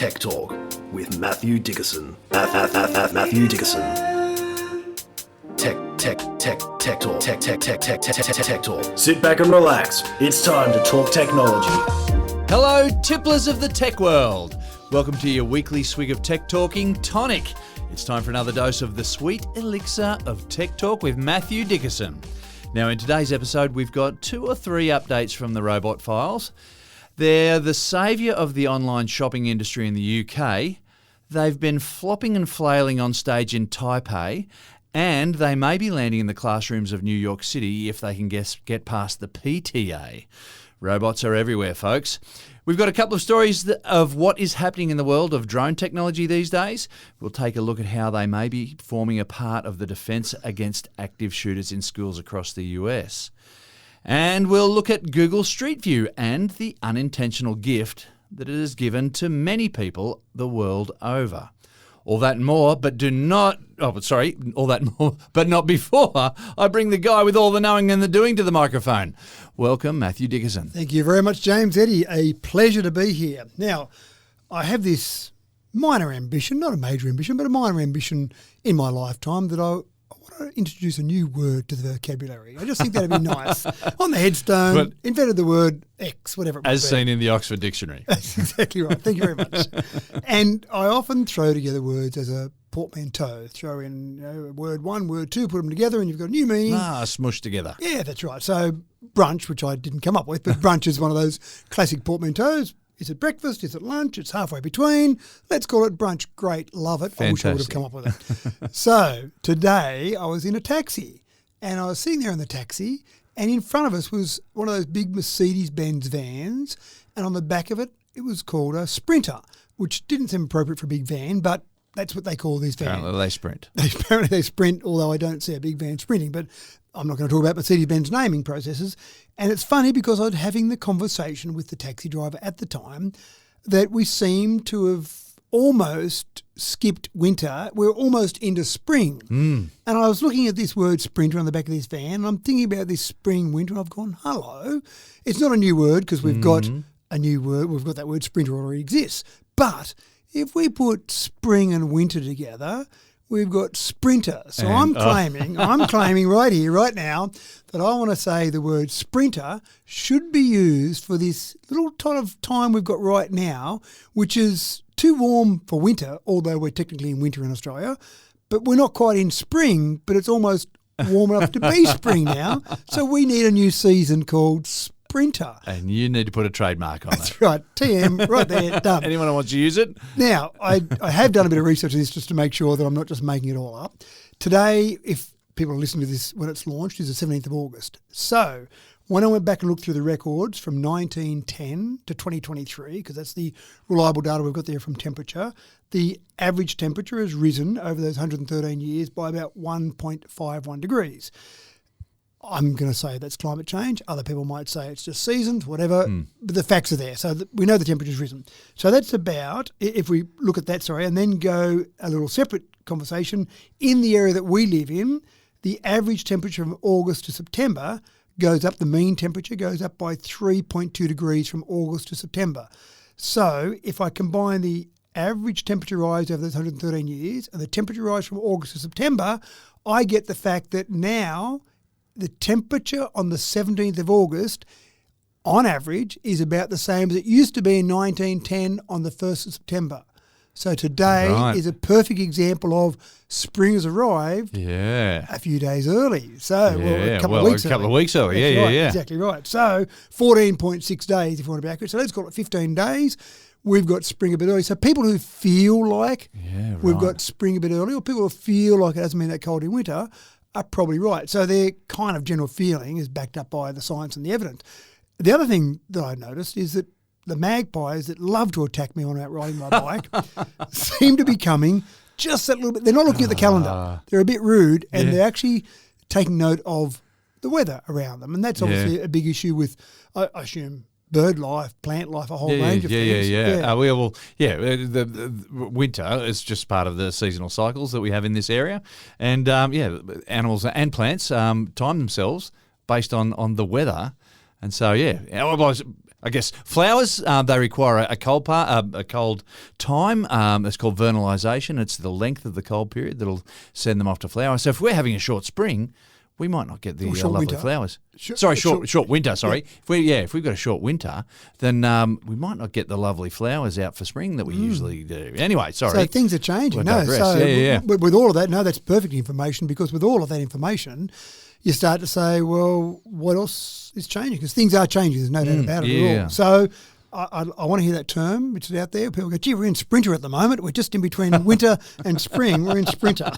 Tech Talk with Matthew Dickerson. Matthew Dickerson. Tech Talk. Sit back and relax. It's time to talk technology. Hello, tipplers of the tech world. Welcome to your weekly swig of tech talking tonic. It's time for another dose of the sweet elixir of tech talk with Matthew Dickerson. Now, in today's episode, we've got 2 or 3 updates from the robot files. They're the saviour of the online shopping industry in the UK. They've been flopping and flailing on stage in Taipei, and they may be landing in the classrooms of New York City if they can get past the PTA. Robots are everywhere, folks. We've got a couple of stories of what is happening in the world of drone technology these days. We'll take a look at how they may be forming a part of the defence against active shooters in schools across the US. And we'll look at Google Street View and the unintentional gift that it has given to many people the world over. All that and more, but not before I bring the guy with all the knowing and the doing to the microphone. Welcome, Matthew Dickerson. Thank you very much, James Eddy. A pleasure to be here. Now, I have this minor ambition, not a major ambition, but a minor ambition in my lifetime that I want to introduce a new word to the vocabulary. I just think that'd be nice. On the headstone, invented the word X, whatever it might be. As seen in the Oxford Dictionary. That's exactly right. Thank you very much. And I often throw together words as a portmanteau. Throw in word 1, word 2, put them together and you've got a new meaning. Smushed together. Yeah, that's right. So brunch, which I didn't come up with, but brunch is one of those classic portmanteaus. Is it breakfast? Is it lunch? It's halfway between. Let's call it brunch. Great. Love it. Fantastic. I wish I would have come up with it. So today I was in a taxi and I was sitting there in the taxi and in front of us was one of those big Mercedes-Benz vans and on the back of it, it was called a Sprinter, which didn't seem appropriate for a big van, but that's what they call these vans. Apparently they sprint. Apparently they sprint, although I don't see a big van sprinting, but I'm not going to talk about Mercedes-Benz naming processes. And it's funny because I was having the conversation with the taxi driver at the time that we seem to have almost skipped winter. We're almost into spring. And I was looking at this word sprinter on the back of this van and I'm thinking about this spring, winter, and I've gone, hello. It's not a new word because we've got a new word. We've got that word sprinter already exists. But if we put spring and winter together, we've got sprinter. So I'm claiming right here, right now, that I want to say the word sprinter should be used for this little tot of time we've got right now, which is too warm for winter, although we're technically in winter in Australia, but we're not quite in spring, but it's almost warm enough to be spring now. So we need a new season called sprinter. And you need to put a trademark on That's right. TM, right there, done. Anyone who wants to use it? Now, I have done a bit of research on this just to make sure that I'm not just making it all up. Today, if people are listening to this when it's launched, is the 17th of August. So when I went back and looked through the records from 1910 to 2023, because that's the reliable data we've got there from temperature, the average temperature has risen over those 113 years by about 1.51 degrees. I'm going to say that's climate change. Other people might say it's just seasons, whatever. But the facts are there. So we know the temperature's risen. So that's about, if we look at that, and then go a little separate conversation, in the area that we live in, the average temperature from August to September goes up, the mean temperature goes up by 3.2 degrees from August to September. So if I combine the average temperature rise over those 113 years and the temperature rise from August to September, I get the fact that now the temperature on the 17th of August, on average, is about the same as it used to be in 1910 on the 1st of September. So today is a perfect example of spring has arrived a few days early. So a couple of weeks early. Yeah. Exactly right. So 14.6 days if you want to be accurate. So let's call it 15 days. We've got spring a bit early. So people who feel like we've got spring a bit early, or people who feel like it hasn't been that cold in winter, are probably right. So their kind of general feeling is backed up by the science and the evidence. The other thing that I noticed is that the magpies that love to attack me when I'm out riding my bike seem to be coming just that little bit. They're not looking at the calendar. They're a bit rude and they're actually taking note of the weather around them. And that's obviously a big issue with, I assume, bird life, plant life, a whole range of things. The winter is just part of the seasonal cycles that we have in this area. And, animals and plants time themselves based on the weather. And so, otherwise, I guess flowers, they require a cold time. It's called vernalisation. It's the length of the cold period that'll send them off to flower. So if we're having a short spring, we might not get the lovely winter. flowers. Short winter. Sorry. Yeah. If we've got a short winter, then we might not get the lovely flowers out for spring that we usually do. Anyway, sorry. So things are changing. We'll digress. With all of that, that's perfect information, because with all of that information, you start to say, well, what else is changing? Because things are changing. There's no doubt about it at all. So I want to hear that term, which is out there. People go, gee, we're in sprinter at the moment. We're just in between winter and spring. We're in sprinter.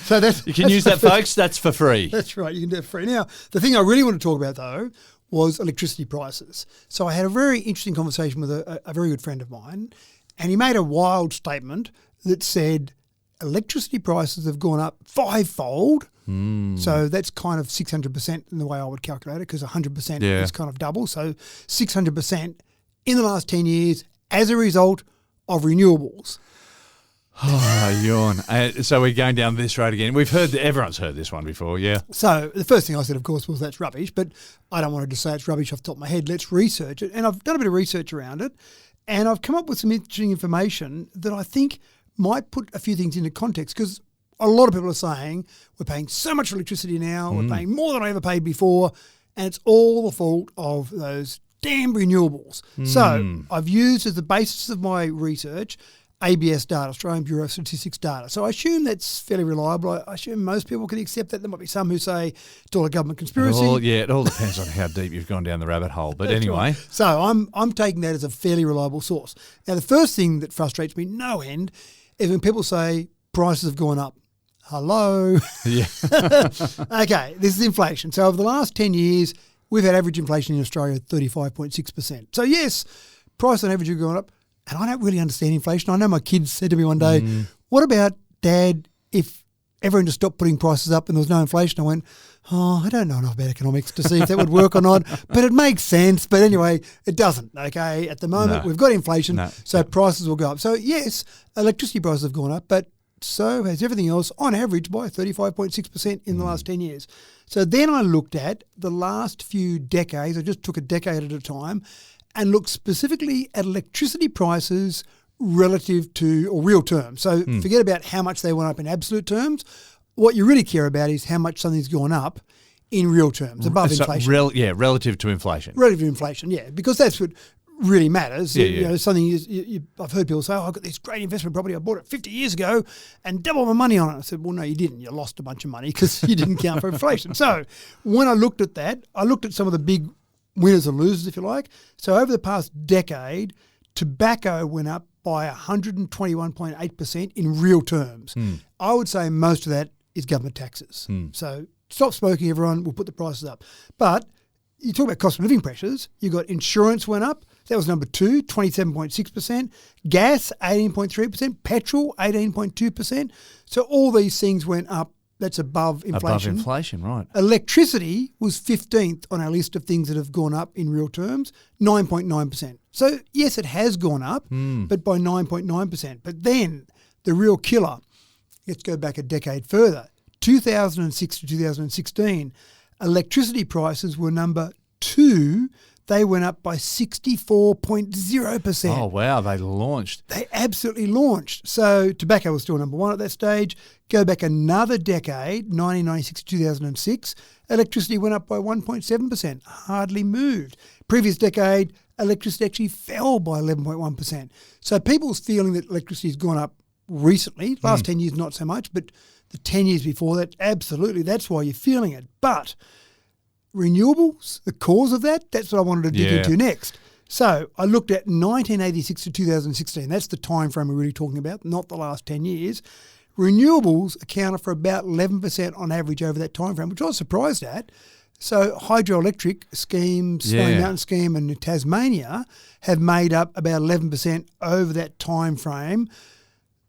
So you can use that, folks. That's for free. That's right. You can do it for free. Now, the thing I really want to talk about, though, was electricity prices. So I had a very interesting conversation with a very good friend of mine, and he made a wild statement that said electricity prices have gone up 5-fold. So that's kind of 600% in the way I would calculate it, because 100% is kind of double. So 600% in the last 10 years as a result of renewables. Oh, yawn. So we're going down this road again. Everyone's heard this one before, yeah. So the first thing I said, of course, was that's rubbish, but I don't want to just say it's rubbish off the top of my head. Let's research it. And I've done a bit of research around it, and I've come up with some interesting information that I think might put a few things into context, because a lot of people are saying we're paying so much for electricity now, we're paying more than I ever paid before, and it's all the fault of those damn renewables. So I've used as the basis of my research ABS data, Australian Bureau of Statistics data. So I assume that's fairly reliable. I assume most people can accept that. There might be some who say it's all a government conspiracy. It all depends on how deep you've gone down the rabbit hole. But anyway. Right. So I'm taking that as a fairly reliable source. Now, the first thing that frustrates me no end is when people say prices have gone up. Hello. Yeah. Okay, this is inflation. So over the last 10 years, we've had average inflation in Australia at 35.6%. So yes, price on average have gone up, and I don't really understand inflation. I know my kids said to me one day, what about, Dad, if everyone just stopped putting prices up and there was no inflation? I went, I don't know enough about economics to see if that would work or not, but it makes sense. But anyway, it doesn't, okay? At the moment, we've got inflation, so prices will go up. So yes, electricity prices have gone up, but so has everything else on average by 35.6% in the last 10 years. So then I looked at the last few decades. I just took a decade at a time and looked specifically at electricity prices relative to, or real terms. So forget about how much they went up in absolute terms. What you really care about is how much something's gone up in real terms, above inflation. Relative to inflation. Relative to inflation, yeah, because that's what really matters. You know, something I've heard people say, I've got this great investment property. I bought it 50 years ago and doubled my money on it. I said, well, no, you didn't. You lost a bunch of money because you didn't count for inflation. So when I looked at that, I looked at some of the big winners and losers, if you like. So over the past decade, tobacco went up by 121.8% in real terms. I would say most of that is government taxes. So stop smoking, everyone. We'll put the prices up. But you talk about cost of living pressures. You got insurance went up. That was number 2, 27.6%. Gas, 18.3%. Petrol, 18.2%. So all these things went up. That's above inflation. Above inflation, right. Electricity was 15th on our list of things that have gone up in real terms, 9.9%. So yes, it has gone up, but by 9.9%. But then the real killer, let's go back a decade further, 2006 to 2016, electricity prices were number 2. They went up by 64.0%. Oh, wow, they launched. They absolutely launched. So tobacco was still number 1 at that stage. Go back another decade, 1996 to 2006, electricity went up by 1.7%, hardly moved. Previous decade, electricity actually fell by 11.1%. So people's feeling that electricity has gone up recently, last 10 years not so much, but the 10 years before that, absolutely, that's why you're feeling it. But renewables, the cause of that, that's what I wanted to dig into next. So I looked at 1986 to 2016. That's the time frame we're really talking about, not the last 10 years. Renewables accounted for about 11% on average over that time frame, which I was surprised at. So hydroelectric schemes, Snowy Mountain Scheme and Tasmania have made up about 11% over that time frame.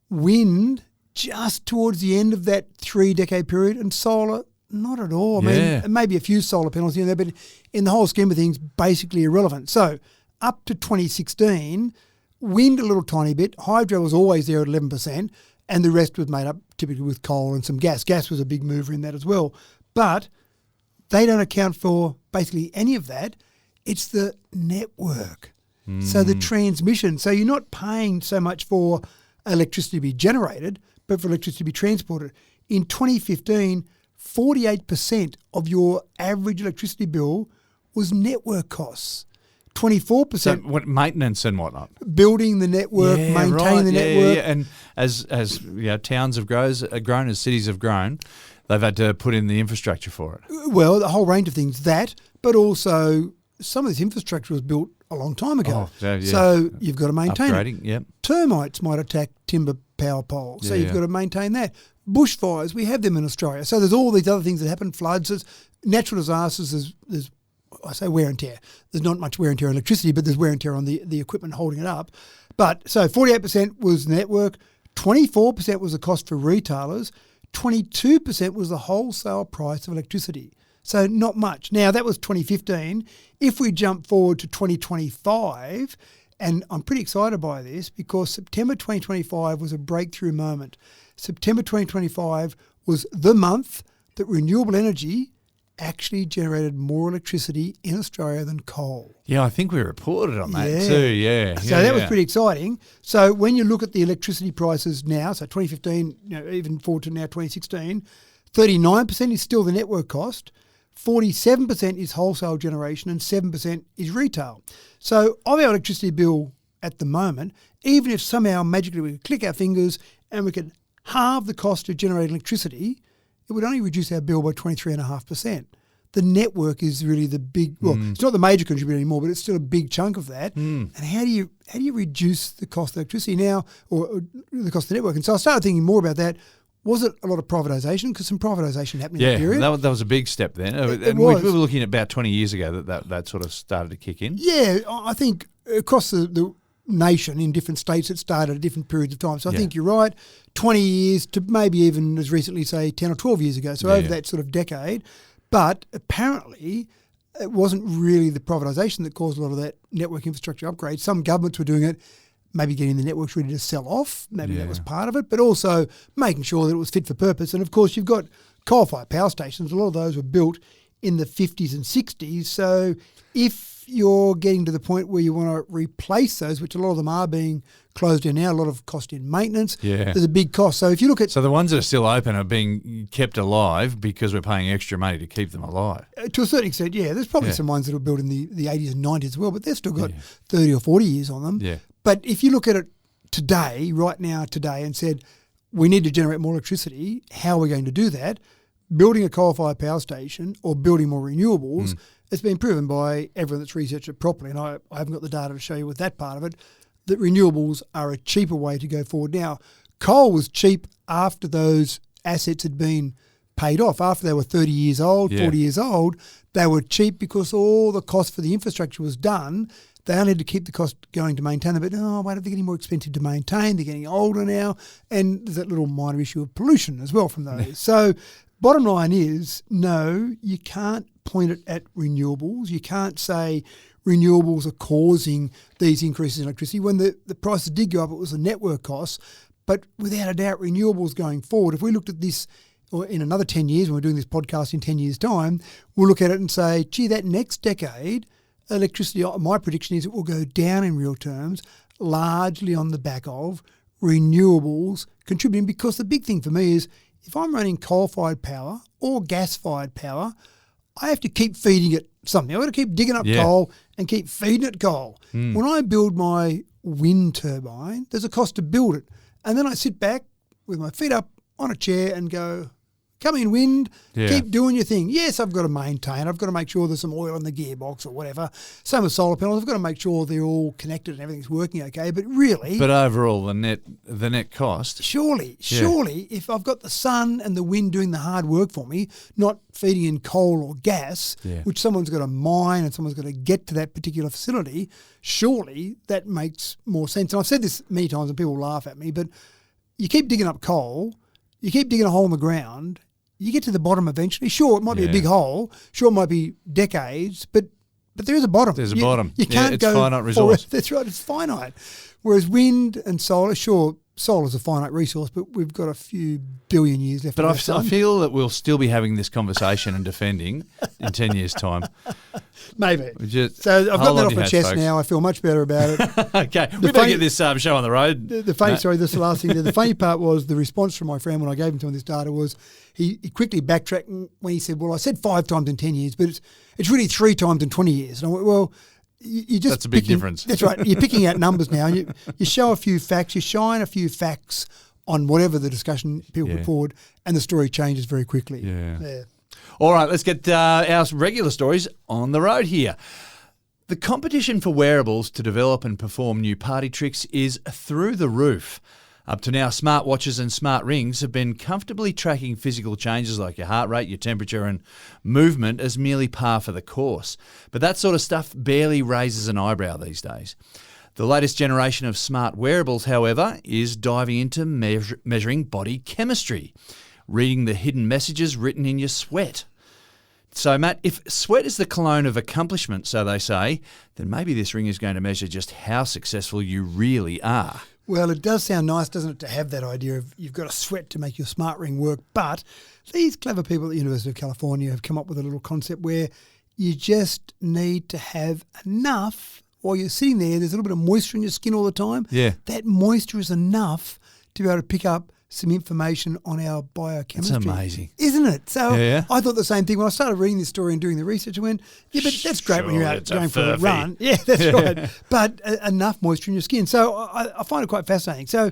Wind just towards the end of that 3-decade period, and solar not at all. I mean, maybe a few solar panels in there, but in the whole scheme of things, basically irrelevant. So up to 2016, wind a little tiny bit, hydro was always there at 11%, and the rest was made up typically with coal and some gas. Gas was a big mover in that as well. But they don't account for basically any of that It's the network. So the transmission. So you're not paying so much for electricity to be generated, but for electricity to be transported. In 2015, 48% of your average electricity bill was network costs. 24% So what maintenance and whatnot. building the network, maintaining the network. Yeah. And as towns have grown, as cities have grown, they've had to put in the infrastructure for it. Well, a whole range of things, that, but also some of this infrastructure was built a long time ago. So you've got to maintain Upgrading, it. yep. Termites might attack timber power poles, so Yeah, you've got to maintain that. Bushfires, we have them in Australia. So there's all these other things that happen, floods, there's natural disasters, there's I say wear and tear. There's not much wear and tear on electricity, but there's wear and tear on the equipment holding it up. But so 48% was network, 24% was the cost for retailers, 22% was the wholesale price of electricity. So not much. Now, that was 2015. If we jump forward to 2025, and I'm pretty excited by this because September 2025 was a breakthrough moment. September 2025 was the month that renewable energy actually generated more electricity in Australia than coal. Yeah, I think we reported on that too, yeah. So that was pretty exciting. So when you look at the electricity prices now, so 2015, even forward to now 2016, 39% is still the network cost, 47% is wholesale generation and 7% is retail. So of our electricity bill at the moment, even if somehow magically we could click our fingers and we could halve the cost of generating electricity, it would only reduce our bill by 23.5%. The network is really the big, it's not the major contributor anymore, but it's still a big chunk of that. And how do you reduce the cost of electricity now, or the cost of the network? And so I started thinking more about that. Was it a lot of privatisation? Because some privatisation happened in the period. Yeah, that was a big step then. It we was. were looking at about 20 years ago that sort of started to kick in. Yeah, I think across the nation in different states it started at different periods of time. So I think you're right, 20 years to maybe even as recently, say, 10 or 12 years ago. So over that sort of decade. But apparently it wasn't really the privatisation that caused a lot of that network infrastructure upgrade. Some governments were doing it, maybe getting the networks ready to sell off. Maybe that was part of it, but also making sure that it was fit for purpose. And of course, you've got coal-fired power stations. A lot of those were built in the 50s and 60s. So if you're getting to the point where you want to replace those, which a lot of them are being closed down now, a lot of cost in maintenance, there's a big cost. So if you look at... So the ones that are still open are being kept alive because we're paying extra money to keep them alive. To a certain extent, yeah. There's probably some ones that were built in the 80s and 90s as well, but they've still got 30 or 40 years on them. Yeah. But if you look at it today, and said, we need to generate more electricity, how are we going to do that? Building a coal-fired power station or building more renewables, it's been proven by everyone that's researched it properly, and I haven't got the data to show you with that part of it, that renewables are a cheaper way to go forward. Now, coal was cheap after those assets had been paid off. After they were 30 years old, 40 years old, they were cheap because all the cost for the infrastructure was done. They only had to keep the cost going to maintain them, but wait, they're getting more expensive to maintain. They're getting older now, and there's that little minor issue of pollution as well from those. So bottom line is, no, you can't point it at renewables. You can't say renewables are causing these increases in electricity. When the prices did go up, it was the network costs. But without a doubt, renewables going forward, if we looked at this or in another 10 years, when we're doing this podcast in 10 years' time, we'll look at it and say, gee, that next decade, electricity, my prediction is it will go down in real terms, largely on the back of renewables contributing. Because the big thing for me is if I'm running coal-fired power or gas-fired power, I have to keep feeding it something. I've got to keep digging up coal and keep feeding it coal. When I build my wind turbine, there's a cost to build it. And then I sit back with my feet up on a chair and go, come in, wind, keep doing your thing. Yes, I've got to maintain. I've got to make sure there's some oil in the gearbox or whatever. Same with solar panels. I've got to make sure they're all connected and everything's working okay. But really... But overall, the net cost... Surely, if I've got the sun and the wind doing the hard work for me, not feeding in coal or gas, which someone's got to mine and someone's got to get to that particular facility, surely that makes more sense. And I've said this many times and people laugh at me, but you keep digging up coal, you keep digging a hole in the ground, you get to the bottom eventually. Sure, it might be a big hole. Sure, it might be decades, but there is a bottom. There's a bottom. You can't it's go finite resource. That's right, it's finite. Whereas wind and solar, sure, soul is a finite resource, but we've got a few billion years left. But on I our sun. feel that we'll still be having this conversation and defending in 10 years' time. Maybe. Just So I've got hold that on off to my your chest hats, now. I feel much better about it. folks. Okay, we better funny- get this show on the road. The funny, sorry, this is the last thing. The funny part was the response from my friend when I gave him some of this data was he quickly backtracked when he said, well, I said 5 times in 10 years, but it's really 3 times in 20 years. And I went, well, you just That's a big picking- difference. That's right. You're picking out numbers now. You show a few facts, you shine a few facts on whatever the discussion people put forward, and the story changes very quickly. Yeah. All right, let's get our regular stories on the road here. The competition for wearables to develop and perform new party tricks is through the roof. Up to now, smartwatches and smart rings have been comfortably tracking physical changes like your heart rate, your temperature and movement as merely par for the course. But that sort of stuff barely raises an eyebrow these days. The latest generation of smart wearables, however, is diving into measuring body chemistry, reading the hidden messages written in your sweat. So, Matt, if sweat is the cologne of accomplishment, so they say, then maybe this ring is going to measure just how successful you really are. Well, it does sound nice, doesn't it, to have that idea of you've got to sweat to make your smart ring work. But these clever people at the University of California have come up with a little concept where you just need to have enough while you're sitting there. There's a little bit of moisture in your skin all the time. Yeah. That moisture is enough to be able to pick up some information on our biochemistry. That's amazing. Isn't it? So Yeah. I thought the same thing. When I started reading this story and doing the research, I went, yeah, but that's great when you're Sure, out it's a going for a furphy. run. Yeah, that's right. But enough moisture in your skin. So I find it quite fascinating. So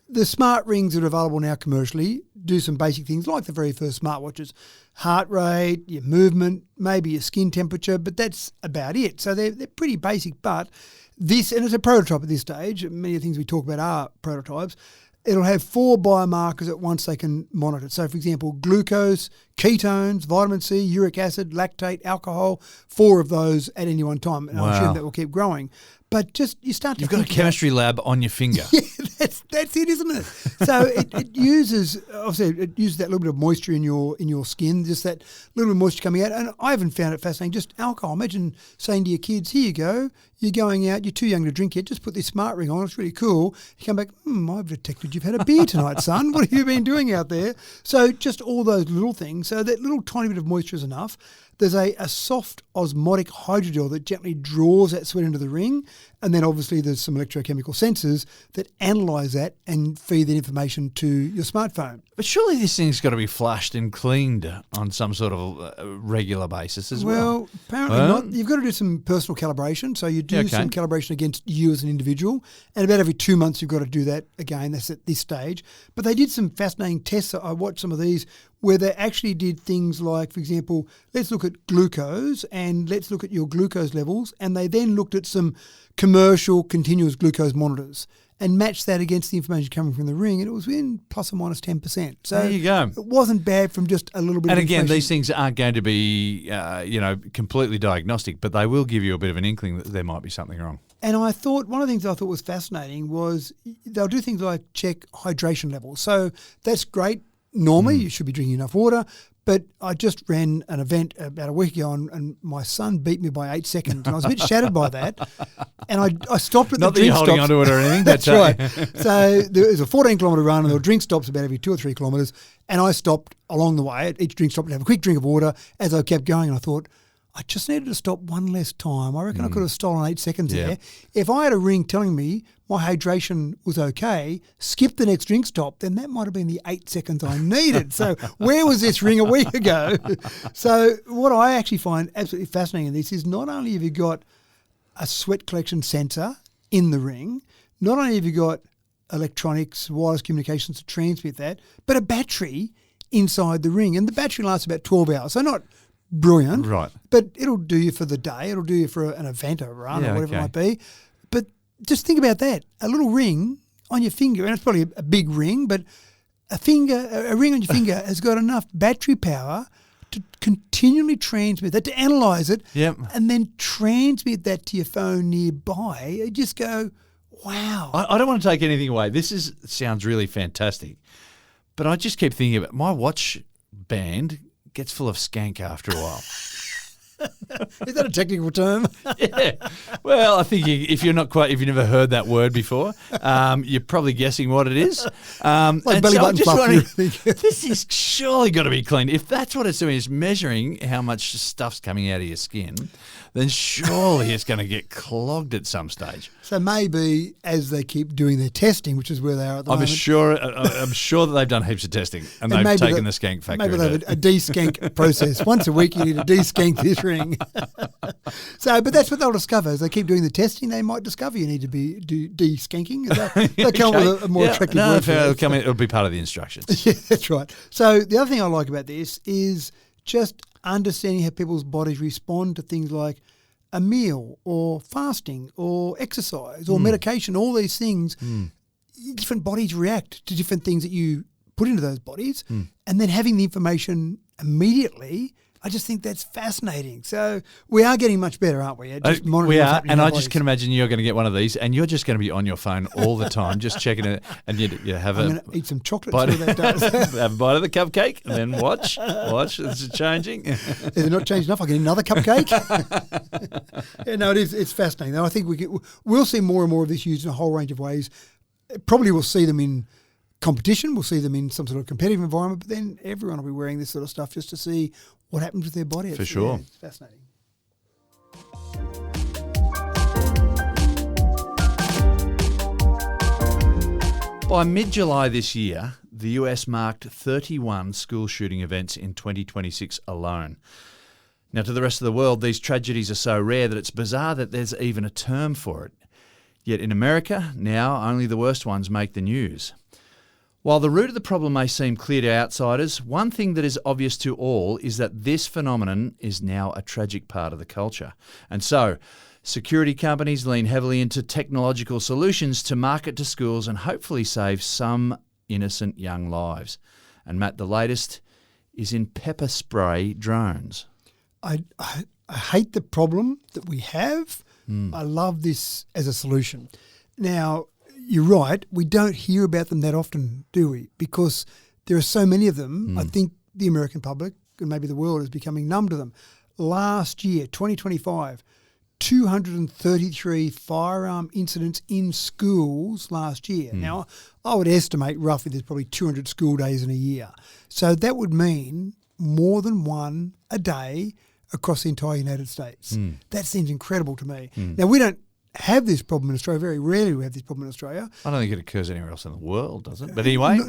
the smart rings that are available now commercially do some basic things like the very first smartwatches. Heart rate, your movement, maybe your skin temperature, but that's about it. So they're pretty basic, but this, and it's a prototype at this stage, many of the things we talk about are prototypes, it'll have 4 biomarkers at once they can monitor. So, for example, glucose, ketones, vitamin C, uric acid, lactate, alcohol, 4 of those at any one time. And I Wow. assume that will keep growing. But just you start to You've got a think about- chemistry lab on your finger. yeah, that's it, isn't it? So it uses, obviously, it uses that little bit of moisture in your skin, just that little bit of moisture coming out. And I haven't found it fascinating. Just alcohol. Imagine saying to your kids, "Here you go. You're going out. You're too young to drink yet. Just put this smart ring on. It's really cool." You come back. I've detected you've had a beer tonight, son. What have you been doing out there? So just all those little things. So that little tiny bit of moisture is enough. There's a soft osmotic hydrogel that gently draws that sweat into the ring. And then obviously there's some electrochemical sensors that analyse that and feed that information to your smartphone. But surely this thing's got to be flushed and cleaned on some sort of regular basis as well. Well, apparently not. You've got to do some personal calibration. So you do Okay. some calibration against you as an individual. And about every 2 months, you've got to do that again. That's at this stage. But they did some fascinating tests. I watched some of these where they actually did things like, for example, let's look at glucose and let's look at your glucose levels. And they then looked at some commercial continuous glucose monitors and matched that against the information coming from the ring, and it was within plus or minus 10%. So There you go. it wasn't bad from just a little bit And of again, information. these things aren't going to be, completely diagnostic, but they will give you a bit of an inkling that there might be something wrong. And I thought, one of the things I thought was fascinating was they'll do things like check hydration levels. So that's great. Normally, you should be drinking enough water. But I just ran an event about a week ago and my son beat me by 8 seconds. And I was a bit shattered by that. And I stopped at Not the that drink you're holding stops. onto it or anything. That's but, right. So there was a 14-kilometre run and there were drink stops about every 2 or 3 kilometres. And I stopped along the way at each drink stop to have a quick drink of water as I kept going. And I thought, I just needed to stop one less time. I reckon I could have stolen 8 seconds Yeah. there. If I had a ring telling me my hydration was okay, skip the next drink stop, then that might have been the 8 seconds I needed. So where was this ring a week ago? So what I actually find absolutely fascinating in this is not only have you got a sweat collection sensor in the ring, not only have you got electronics, wireless communications to transmit that, but a battery inside the ring. And the battery lasts about 12 hours. So not brilliant, Right. but it'll do you for the day. It'll do you for an event, a run, Yeah, or whatever okay. it might be. But just think about that. A little ring on your finger, and it's probably a big ring, but a ring on your finger has got enough battery power to continually transmit that, to analyse it, Yep. and then transmit that to your phone nearby. You just go, wow. I don't want to take anything away. Sounds really fantastic. But I just keep thinking about my watch band gets full of skank after a while. Is that a technical term? Yeah. Well, I think if you've never heard that word before, you're probably guessing what it is. Like and belly so I'm button just fluff, wondering, you think. this is surely got to be cleaned. If that's what it's doing, is measuring how much stuff's coming out of your skin, then surely it's going to get clogged at some stage. So maybe as they keep doing their testing, which is where they are at the I'm moment. sure that they've done heaps of testing and they've taken the skank factor. Maybe they have a de-skank process. Once a week you need to de-skank this ring. But that's what they'll discover. As they keep doing the testing, they might discover you need to be de-skanking. They'll come up with a more attractive word for it. It'll be part of the instructions. Yeah, that's right. So the other thing I like about this is just understanding how people's bodies respond to things like a meal or fasting or exercise or medication, all these things. Different bodies react to different things that you put into those bodies, and then having the information immediately, I just think that's fascinating. So we are getting much better, aren't we? At just monitoring we what's are, happening and in our I just bodies. can imagine you're going to get one of these, and you're just going to be on your phone all the time, just checking it, and you have I'm going to eat some chocolate. bite, See what that does. have a bite of the cupcake, and then watch. This is changing. If they're not changed enough, I get another cupcake. Yeah, no, it's fascinating. Though I think we'll see more and more of this used in a whole range of ways. Probably we'll see them in competition. We'll see them in some sort of competitive environment, but then everyone will be wearing this sort of stuff just to see what happens with their body. For sure. It's fascinating. By mid-July this year, the US marked 31 school shooting events in 2026 alone. Now, to the rest of the world, these tragedies are so rare that it's bizarre that there's even a term for it. Yet in America, now only the worst ones make the news. While the root of the problem may seem clear to outsiders, one thing that is obvious to all is that this phenomenon is now a tragic part of the culture. And so, security companies lean heavily into technological solutions to market to schools and hopefully save some innocent young lives. And Matt, the latest is in pepper spray drones. I hate the problem that we have. I love this as a solution. Now, you're right, we don't hear about them that often, do we? Because there are so many of them. I think the American public and maybe the world is becoming numb to them. Last year, 2025, 233 firearm incidents in schools last year. Now, I would estimate roughly there's probably 200 school days in a year. So that would mean more than one a day across the entire United States. That seems incredible to me. Now, we don't have this problem in Australia. Very rarely we have this problem in Australia. I don't think it occurs anywhere else in the world, does it? But anyway,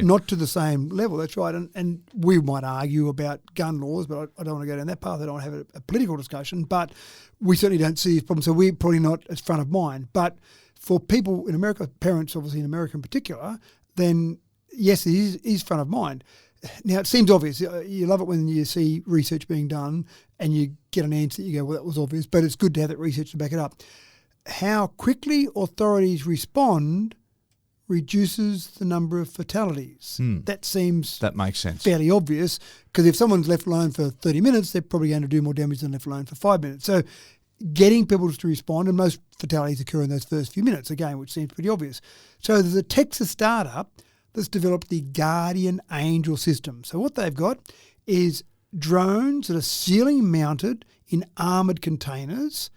Not to the same level, that's right. And we might argue about gun laws, but I don't want to go down that path. I don't want to have a political discussion, but we certainly don't see this problem, so we're probably not as front of mind. But for people in America, parents obviously in America in particular, then yes, it is front of mind. Now, it seems obvious. You love it when you see research being done and you get an answer that you go, well, that was obvious, but it's good to have that research to back it up. How quickly authorities respond reduces the number of fatalities. That makes sense. Fairly obvious, because if someone's left alone for 30 minutes, they're probably going to do more damage than left alone for 5 minutes. So getting people to respond, and most fatalities occur in those first few minutes, again, which seems pretty obvious. So there's a Texas startup that's developed the Guardian Angel system. So what they've got is drones that are ceiling mounted in armoured containers,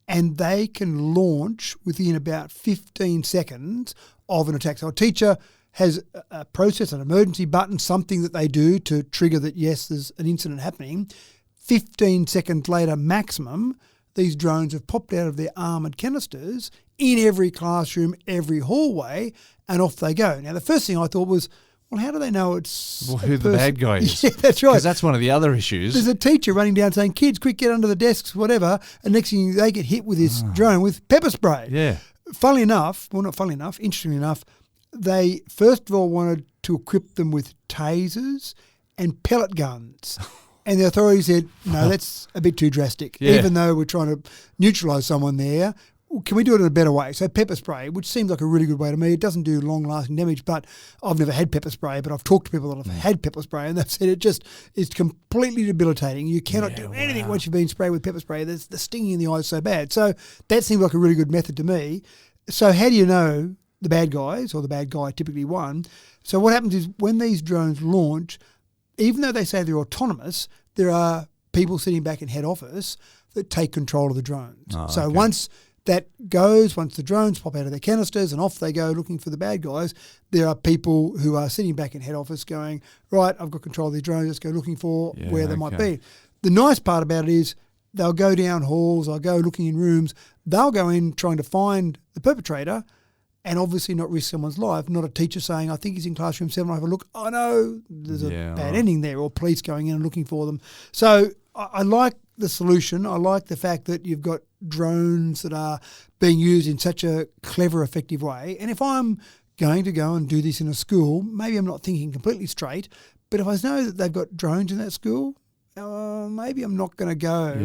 and they can launch within about 15 seconds of an attack. So a teacher has a process, an emergency button, something that they do to trigger that, yes, there's an incident happening. 15 seconds later maximum, these drones have popped out of their armoured canisters in every classroom, every hallway, and off they go. Now, the first thing I thought was, well, how do they know it's who the bad guy is? Yeah, that's right. Because that's one of the other issues. There's a teacher running down saying, kids, quick, get under the desks, whatever, and next thing they get hit with this drone with pepper spray. Yeah. Funnily enough, well, not funnily enough, interestingly enough, they first of all wanted to equip them with tasers and pellet guns. And the authorities said, no, that's a bit too drastic. Yeah. Even though we're trying to neutralise someone there, can we do it in a better way? So pepper spray, which seems like a really good way to me. It doesn't do long-lasting damage, but I've never had pepper spray, but I've talked to people that have had pepper spray, and they've said it just is completely debilitating. You cannot do anything once you've been sprayed with pepper spray. The stinging in the eye is so bad. So that seems like a really good method to me. So how do you know the bad guys, or the bad guy typically won? So what happens is when these drones launch, even though they say they're autonomous, there are people sitting back in head office that take control of the drones. So okay. once that goes, once the drones pop out of their canisters and off they go looking for the bad guys, there are people who are sitting back in head office going, right, I've got control of these drones, let's go looking for where they might be. The nice part about it is they'll go down halls, they'll go looking in rooms, they'll go in trying to find the perpetrator and obviously not risk someone's life, not a teacher saying, I think he's in classroom 7, I have a look, oh no, there's a bad ending there, or police going in and looking for them. So I like the solution. I like the fact that you've got drones that are being used in such a clever, effective way. And if I'm going to go and do this in a school, maybe I'm not thinking completely straight, but if I know that they've got drones in that school, maybe I'm not going to go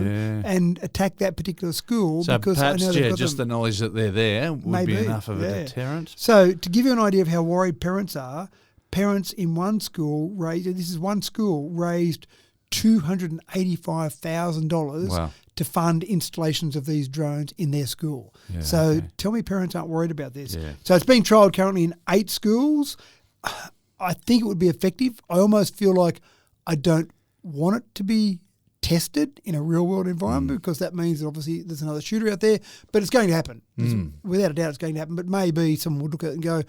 and attack that particular school. So because perhaps, I know they've got just them. the knowledge that they're there would Maybe, be enough of a deterrent. So to give you an idea of how worried parents are, parents in one school raised $285,000 to fund installations of these drones in their school. Tell me parents aren't worried about this. So it's being trialled currently in 8 schools. I think it would be effective. I almost feel like I don't want it to be tested in a real-world environment because that means that obviously there's another shooter out there, but it's going to happen. Without a doubt it's going to happen, but maybe someone would look at it and go,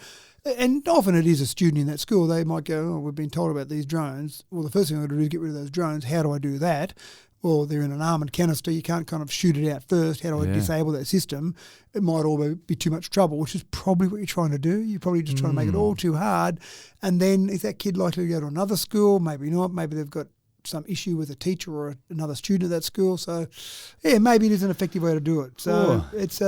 and often it is a student in that school, they might go, we've been told about these drones. Well, the first thing I've got to do is get rid of those drones. How do I do that? Well, they're in an armoured canister. You can't kind of shoot it out first. How do I disable that system? It might all be too much trouble, which is probably what you're trying to do. You're probably just trying to make it all too hard. And then is that kid likely to go to another school? Maybe not. Maybe they've got some issue with a teacher or another student at that school. So, maybe it is an effective way to do it. So it's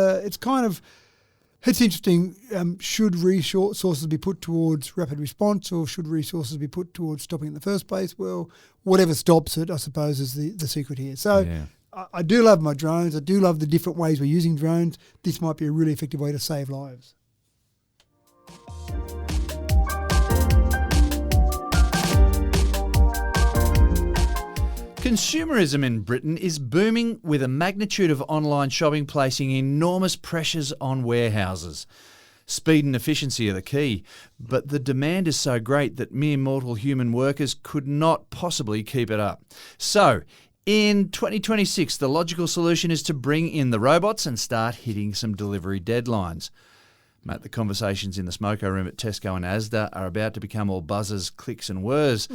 interesting. Should resources be put towards rapid response or should resources be put towards stopping it in the first place? Well, whatever stops it, I suppose, is the secret here. So I do love my drones. I do love the different ways we're using drones. This might be a really effective way to save lives. Consumerism in Britain is booming with a magnitude of online shopping placing enormous pressures on warehouses. Speed and efficiency are the key, but the demand is so great that mere mortal human workers could not possibly keep it up. So, in 2026, the logical solution is to bring in the robots and start hitting some delivery deadlines. Matt, the conversations in the smoko room at Tesco and Asda are about to become all buzzers, clicks and whirs.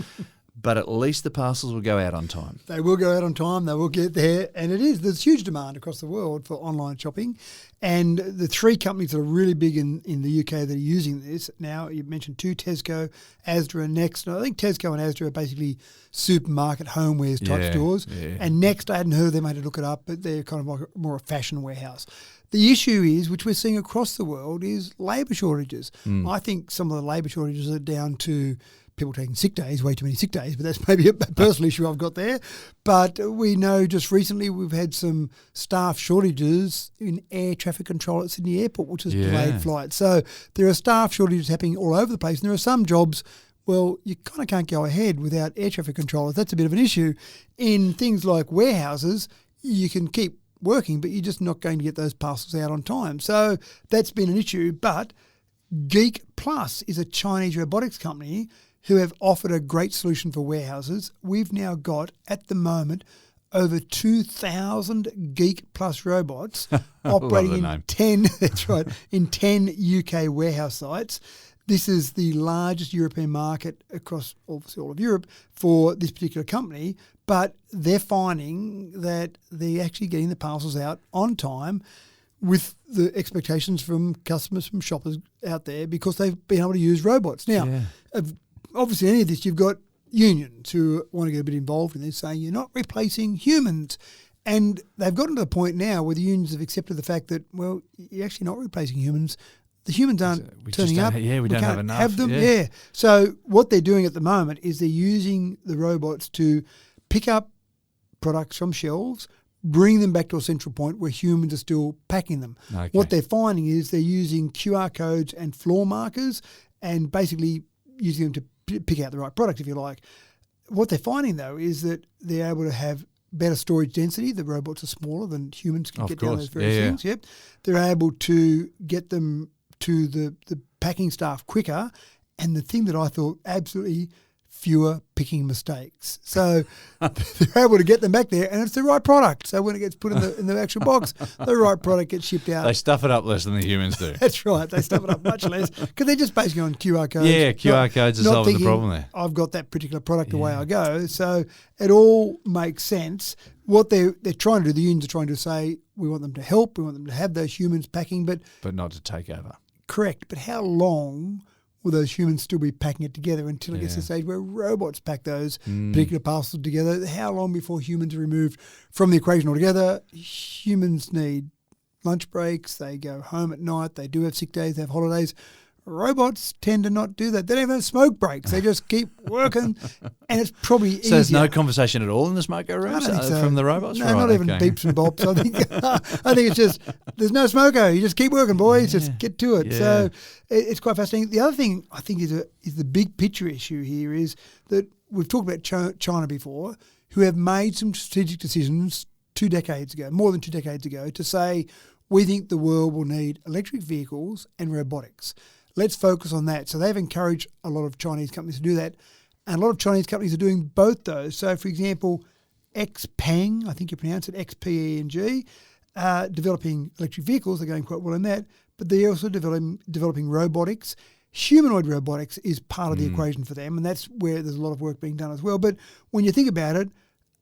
But at least the parcels will go out on time. They will go out on time. They will get there. And there's huge demand across the world for online shopping. And the 3 companies that are really big in the UK that are using this now, you mentioned 2, Tesco, Asda and Next. And I think Tesco and Asda are basically supermarket homewares type stores. Yeah. And Next, I hadn't heard of them, I had to look it up, but they're kind of like more a fashion warehouse. The issue is, which we're seeing across the world, is labour shortages. I think some of the labour shortages are down to people taking sick days, way too many sick days, but that's maybe a personal issue I've got there. But we know just recently we've had some staff shortages in air traffic control at Sydney Airport, which has delayed flights. So there are staff shortages happening all over the place. And there are some jobs, well, you kind of can't go ahead without air traffic controllers. That's a bit of an issue. In things like warehouses, you can keep working, but you're just not going to get those parcels out on time. So that's been an issue. But Geek Plus is a Chinese robotics company who have offered a great solution for warehouses. We've now got, at the moment, over 2,000 Geek Plus robots operating in 10, that's right, in 10 UK warehouse sites. This is the largest European market across obviously all of Europe for this particular company, but they're finding that they're actually getting the parcels out on time with the expectations from customers, from shoppers out there, because they've been able to use robots. Now, obviously, any of this, you've got unions who want to get a bit involved in this, saying you're not replacing humans. And they've gotten to the point now where the unions have accepted the fact that, well, you're actually not replacing humans. The humans aren't turning up. We don't have enough. Have them. So what they're doing at the moment is they're using the robots to pick up products from shelves, bring them back to a central point where humans are still packing them. Okay. What they're finding is they're using QR codes and floor markers and basically using them to pick out the right product, if you like. What they're finding, though, is that they're able to have better storage density. The robots are smaller than humans can get down those various things. Yep. They're able to get them to the packing staff quicker. And the thing that I thought absolutely fewer picking mistakes. So they're able to get them back there, and it's the right product. So when it gets put in the actual box, the right product gets shipped out. They stuff it up less than the humans do. That's right. They stuff it up much less because they're just basically on QR codes. Yeah, QR codes are solving the problem there. I've got that particular product away I go. So it all makes sense. What they're trying to do, the unions are trying to say, we want them to help, we want them to have those humans packing, but not to take over. Correct. But how long will those humans still be packing it together until it gets to the stage where robots pack those particular parcels together? How long before humans are removed from the equation altogether? Humans need lunch breaks. They go home at night. They do have sick days. They have holidays. Robots tend to not do that. They don't even have smoke breaks. They just keep working, and it's probably easier. So there's no conversation at all in the smoko rooms from the robots? No, not even beeps and bops. I think it's just, there's no smoko. You just keep working, boys. Just get to it. Yeah. So it's quite fascinating. The other thing I think is the big picture issue here is that we've talked about China before, who have made some strategic decisions more than 2 decades ago, to say, we think the world will need electric vehicles and robotics. Let's focus on that. So they've encouraged a lot of Chinese companies to do that. And a lot of Chinese companies are doing both those. So, for example, XPeng, I think you pronounce it, XPENG, developing electric vehicles. They're going quite well in that. But they're also developing robotics. Humanoid robotics is part of the equation for them, and that's where there's a lot of work being done as well. But when you think about it,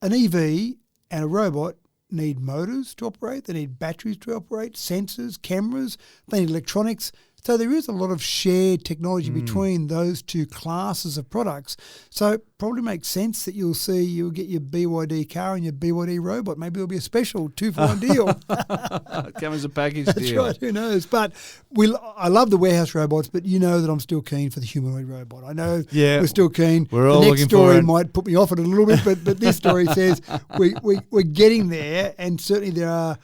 an EV and a robot need motors to operate, they need batteries to operate, sensors, cameras, they need electronics. So there is a lot of shared technology between those two classes of products. So it probably makes sense that you'll get your BYD car and your BYD robot. Maybe there'll be a special 2-for-1 deal. Come as a package That's deal. That's right, who knows. But I love the warehouse robots, but you know that I'm still keen for the humanoid robot. I know we're still keen. We're all the looking next story for it. might put me off it a little bit, but this story says we're getting there, and certainly there are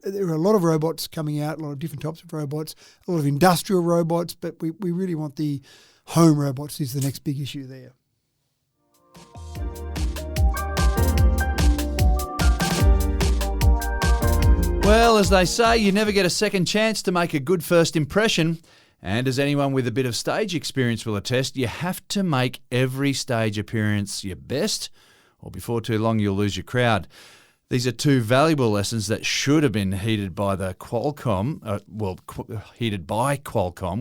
a lot of robots coming out, a lot of different types of robots, a lot of industrial robots, but we really want the home robots is the next big issue there. Well, as they say, you never get a second chance to make a good first impression. And as anyone with a bit of stage experience will attest, you have to make every stage appearance your best, or before too long you'll lose your crowd. These are 2 valuable lessons that should have been heeded by Qualcomm,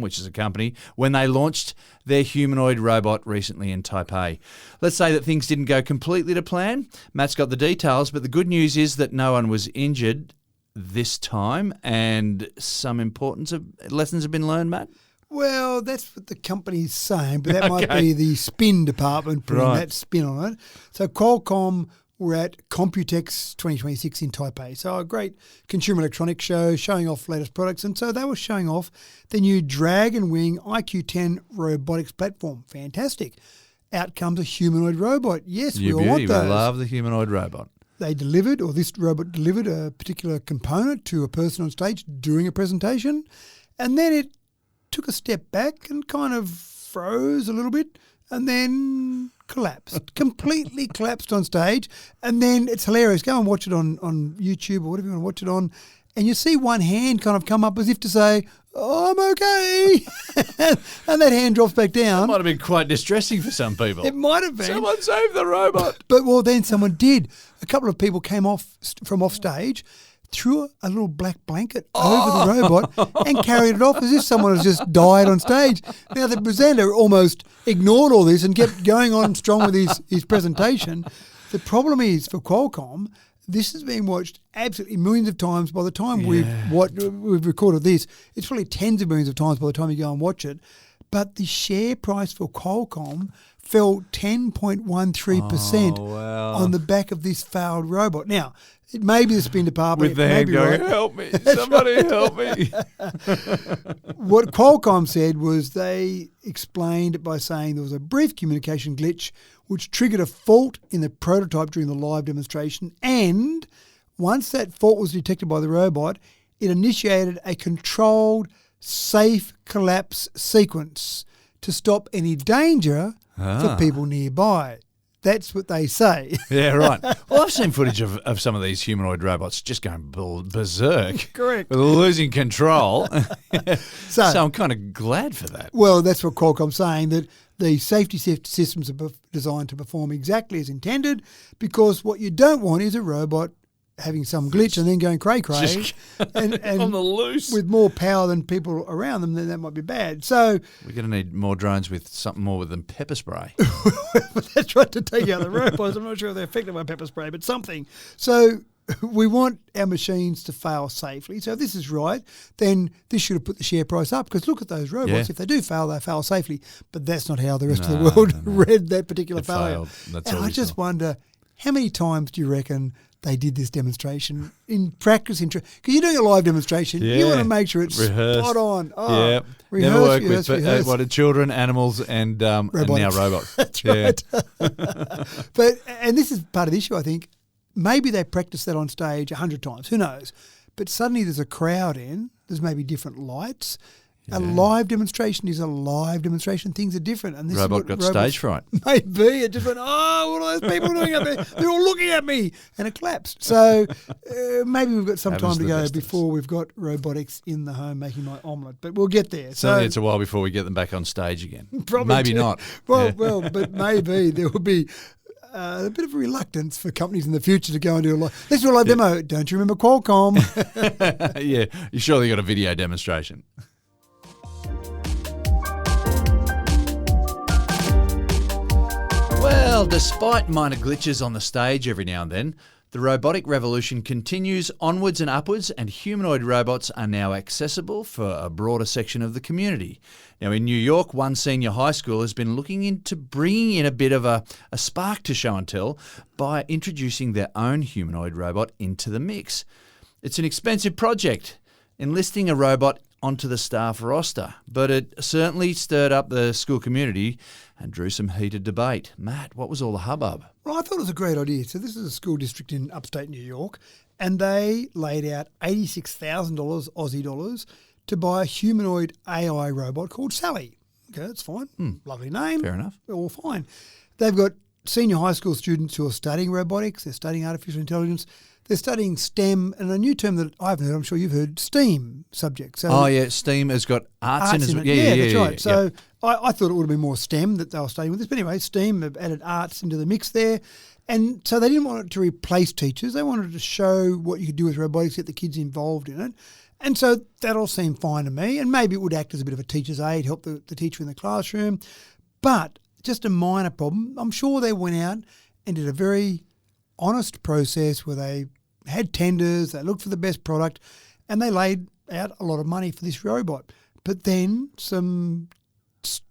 which is a company, when they launched their humanoid robot recently in Taipei. Let's say that things didn't go completely to plan. Matt's got the details, but the good news is that no one was injured this time, and some important lessons have been learned, Matt? Well, that's what the company's saying, but that might be the spin department putting that spin on it. So Qualcomm were at Computex 2026 in Taipei. So a great consumer electronics show showing off latest products. And so they were showing off the new Dragon Wing IQ10 robotics platform. Fantastic. Out comes a humanoid robot. Yes, we all want those. We love the humanoid robot. This robot delivered a particular component to a person on stage during a presentation. And then it took a step back and kind of froze a little bit and then completely collapsed on stage. And then it's hilarious. Go and watch it on YouTube or whatever you want to watch it on. And you see one hand kind of come up as if to say, oh, I'm okay. And that hand drops back down. That might have been quite distressing for some people. It might have been. Someone save the robot. But then someone did. A couple of people came off stage, threw a little black blanket over the robot and carried it off as if someone has just died on stage. Now, the presenter almost ignored all this and kept going on strong with his presentation. The problem is, for Qualcomm, this has been watched absolutely millions of times. By the time we've recorded this, it's probably tens of millions of times by the time you go and watch it. But the share price for Qualcomm fell 10.13% on the back of this failed robot. Now, it may be the spin department. With the hand going, help me, somebody help me. What Qualcomm said was they explained it by saying there was a brief communication glitch which triggered a fault in the prototype during the live demonstration, and once that fault was detected by the robot, it initiated a controlled, safe collapse sequence to stop any danger for people nearby. That's what they say. Yeah, right. Well, I've seen footage of some of these humanoid robots just going berserk. Correct. Losing control. So I'm kind of glad for that. Well, that's what Qualcomm's saying, that the safety systems are designed to perform exactly as intended, because what you don't want is a robot having some glitch and then going cray-cray and on the loose. with more power than people around them, then that might be bad. So we're going to need more drones with something more than pepper spray. that's right, to take out the robots. I'm not sure if they're affected by pepper spray, but something. So we want our machines to fail safely. So if this is right, then this should have put the share price up, because look at those robots. Yeah. If they do fail, they fail safely. But that's not how the rest of the world read that particular It failure. failed. That's And all I we just saw. wonder, how many times do you reckon they did this demonstration in practice? Because you're doing a live demonstration, you want to make sure it's rehearsed. spot on. Yeah, rehearse, never work rehearse, with rehearse. what are children, animals, and now robots. That's Yeah. right. And this is part of the issue, I think. Maybe they practice that on stage 100 times. Who knows? But suddenly there's a crowd in. There's maybe different lights. A live demonstration is a live demonstration. Things are different. And this Robot is got what stage fright. Maybe it just went, oh, what are those people doing up there? They're all looking at me, and it collapsed. So maybe we've got some Happens time to to the go best of us. before we've got robotics in the home making my omelette. But we'll get there. Certainly, it's a while before we get them back on stage again. Probably Maybe do. not. Well, Yeah. well, but maybe there will be a bit of a reluctance for companies in the future to go and do a live. Let's do a live demo. Don't you remember Qualcomm? Yeah, you surely got a video demonstration. Well, despite minor glitches on the stage every now and then, the robotic revolution continues onwards and upwards, and humanoid robots are now accessible for a broader section of the community. Now, in New York, one senior high school has been looking into bringing in a bit of a spark to show and tell by introducing their own humanoid robot into the mix. It's an expensive project, enlisting a robot onto the staff roster, but it certainly stirred up the school community and drew some heated debate. Matt, what was all the hubbub? Well, I thought it was a great idea. So this is a school district in upstate New York, and they laid out $86,000 Aussie dollars to buy a humanoid AI robot called Sally. Okay, that's fine. Lovely name. Fair enough. All fine. They've got senior high school students who are studying robotics. They're studying artificial intelligence. They're studying STEM, and a new term that I've heard, I'm sure you've heard, STEAM subject. So Oh, yeah, STEAM has got arts in it. it. Yeah, That's right. yeah. So I thought it would have been more STEM that they were studying with this. But anyway, STEAM have added arts into the mix there. And so they didn't want it to replace teachers. They wanted to show what you could do with robotics, get the kids involved in it. And so that all seemed fine to me. And maybe it would act as a bit of a teacher's aid, help the teacher in the classroom. But just a minor problem. I'm sure they went out and did a very honest process where they had tenders, they looked for the best product, and they laid out a lot of money for this robot. But then some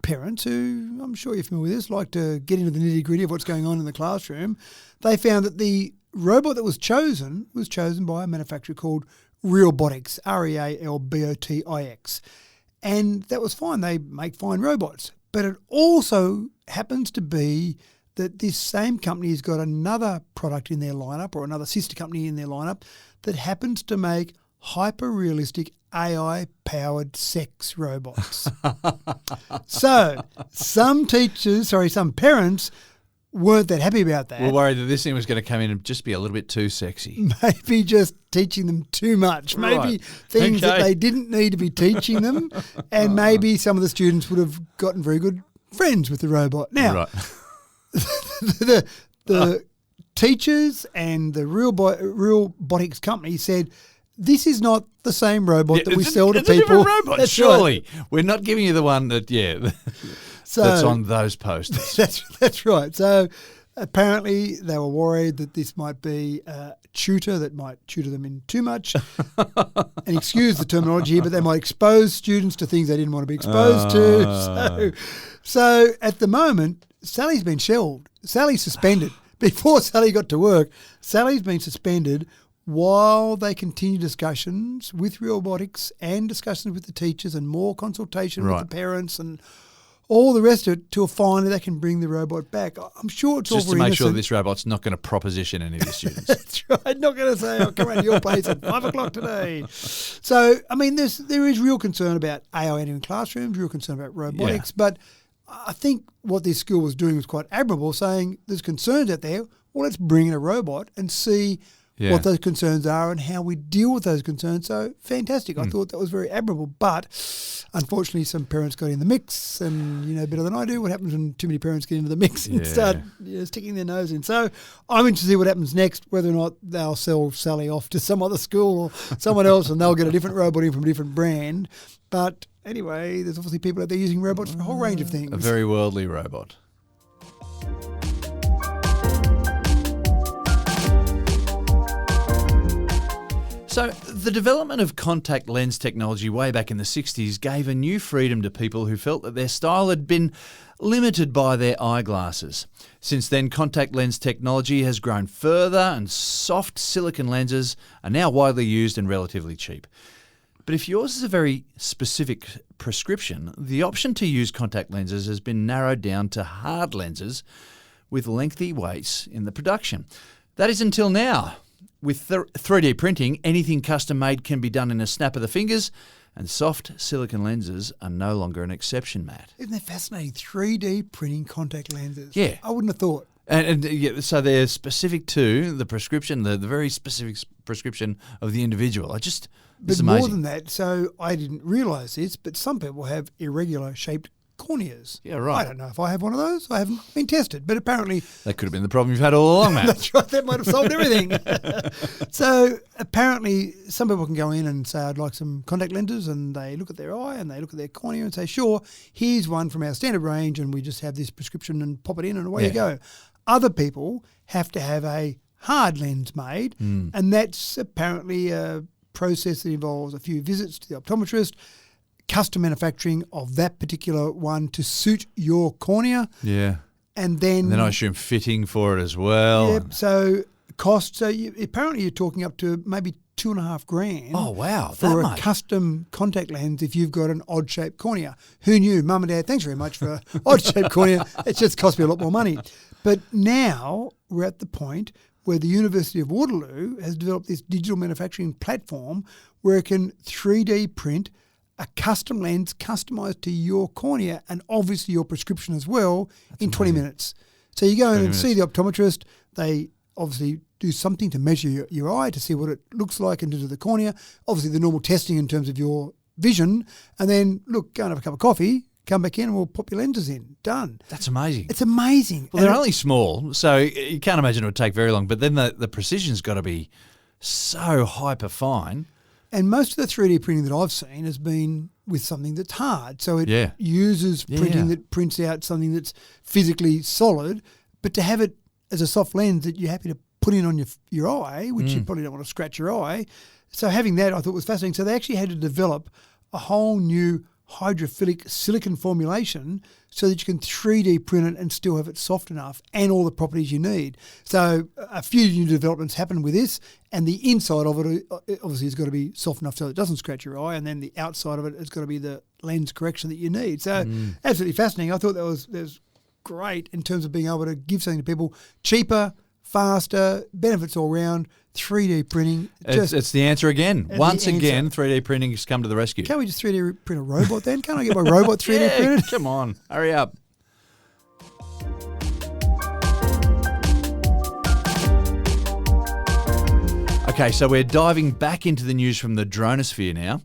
parents who, I'm sure you're familiar with this, like to get into the nitty-gritty of what's going on in the classroom, they found that the robot that was chosen by a manufacturer called Realbotics, Realbotix. And that was fine. They make fine robots. But it also happens to be that this same company has got another product in their lineup, or another sister company in their lineup, that happens to make hyper-realistic AI-powered sex robots. So some parents weren't that happy about that. We're worried that this thing was going to come in and just be a little bit too sexy. Maybe just teaching them too much. Maybe Right. things that Okay. they didn't need to be teaching them. And maybe some of the students would have gotten very good friends with the robot. Now, Right. the teachers and the Realbotics company said, this is not the same robot that we sell to it's a people. different robot, That's surely. right. We're not giving you the one that, So, that's on those posters. That's right. So apparently they were worried that this might be a tutor that might tutor them in too much. And excuse the terminology here, but they might expose students to things they didn't want to be exposed to. So at the moment, Sally's been shelved. Sally's suspended. Before Sally got to work, Sally's been suspended while they continue discussions with Realbotics and discussions with the teachers and more consultation with the parents and all the rest of it till finally they can bring the robot back. I'm sure it's Just all to very make sure innocent. this robot's not going to proposition any of your students. That's right. Not going to say, I'll come around to your place at 5 o'clock today. So, I mean, there is real concern about AI in classrooms, real concern about robotics, but I think what this school was doing was quite admirable, saying there's concerns out there. Well, let's bring in a robot and see what those concerns are and how we deal with those concerns. So fantastic. I thought that was very admirable. But unfortunately, some parents got in the mix, and you know better than I do what happens when too many parents get into the mix and start sticking their nose in. So I'm interested to see what happens next, whether or not they'll sell Sally off to some other school or someone else and they'll get a different robot in from a different brand. But anyway, there's obviously people out there using robots for a whole range of things. A very worldly robot. So the development of contact lens technology way back in the 60s gave a new freedom to people who felt that their style had been limited by their eyeglasses. Since then, contact lens technology has grown further, and soft silicon lenses are now widely used and relatively cheap. But if yours is a very specific prescription, the option to use contact lenses has been narrowed down to hard lenses with lengthy waits in the production. That is until now. With 3D printing, anything custom-made can be done in a snap of the fingers, and soft silicon lenses are no longer an exception, Matt. Isn't that fascinating? 3D printing contact lenses. Yeah. I wouldn't have thought. So they're specific to the prescription, the very specific prescription of the individual. It's But amazing. more than that, so I didn't realise this, but some people have irregular shaped corneas. Yeah, right. I don't know if I have one of those. I haven't been tested, but apparently That could have been the problem you've had all along, Matt. that's right. That might have solved everything. So apparently some people can go in and say, I'd like some contact lenses, and they look at their eye and they look at their cornea and say, sure, here's one from our standard range, and we just have this prescription and pop it in and away you go. Other people have to have a hard lens made, and that's apparently a process that involves a few visits to the optometrist, custom manufacturing of that particular one to suit your cornea. Yeah. And then I assume fitting for it as well. Yep. So cost. So apparently you're talking up to maybe $2,500. Oh, wow. For that a much. custom contact lens if you've got an odd shaped cornea. Who knew? Mum and Dad, thanks very much for an odd shaped cornea. It just cost me a lot more money. But now we're at the point where the University of Waterloo has developed this digital manufacturing platform where it can 3D print a custom lens customised to your cornea and obviously your prescription as well in 20 minutes. So you go in and see the optometrist. They obviously do something to measure your eye to see what it looks like and do the cornea. Obviously the normal testing in terms of your vision. And then, look, go and have a cup of coffee, come back in and we'll pop your lenses in. Done. That's amazing. It's amazing. Well, they're only small, so you can't imagine it would take very long. But then the precision's got to be so hyper fine. And most of the 3D printing that I've seen has been with something that's hard. So it uses printing that prints out something that's physically solid, but to have it as a soft lens that you're happy to put in on your eye, which you probably don't want to scratch your eye. So having that I thought was fascinating. So they actually had to develop a whole new hydrophilic silicon formulation so that you can 3D print it and still have it soft enough and all the properties you need. So a few new developments happen with this, and the inside of it obviously has got to be soft enough so it doesn't scratch your eye, and then the outside of it has got to be the lens correction that you need. So absolutely fascinating. I thought that was great in terms of being able to give something to people cheaper, faster, benefits all round. 3D printing. It's the answer again. Once again, 3D printing has come to the rescue. Can't we just 3D print a robot then? Can't I get my robot 3D printed? Come on, hurry up. Okay, so we're diving back into the news from the dronosphere now.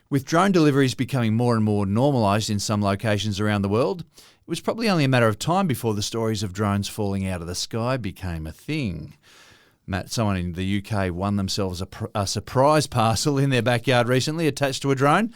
With drone deliveries becoming more and more normalised in some locations around the world, it was probably only a matter of time before the stories of drones falling out of the sky became a thing. Matt, someone in the UK won themselves a surprise parcel in their backyard recently attached to a drone.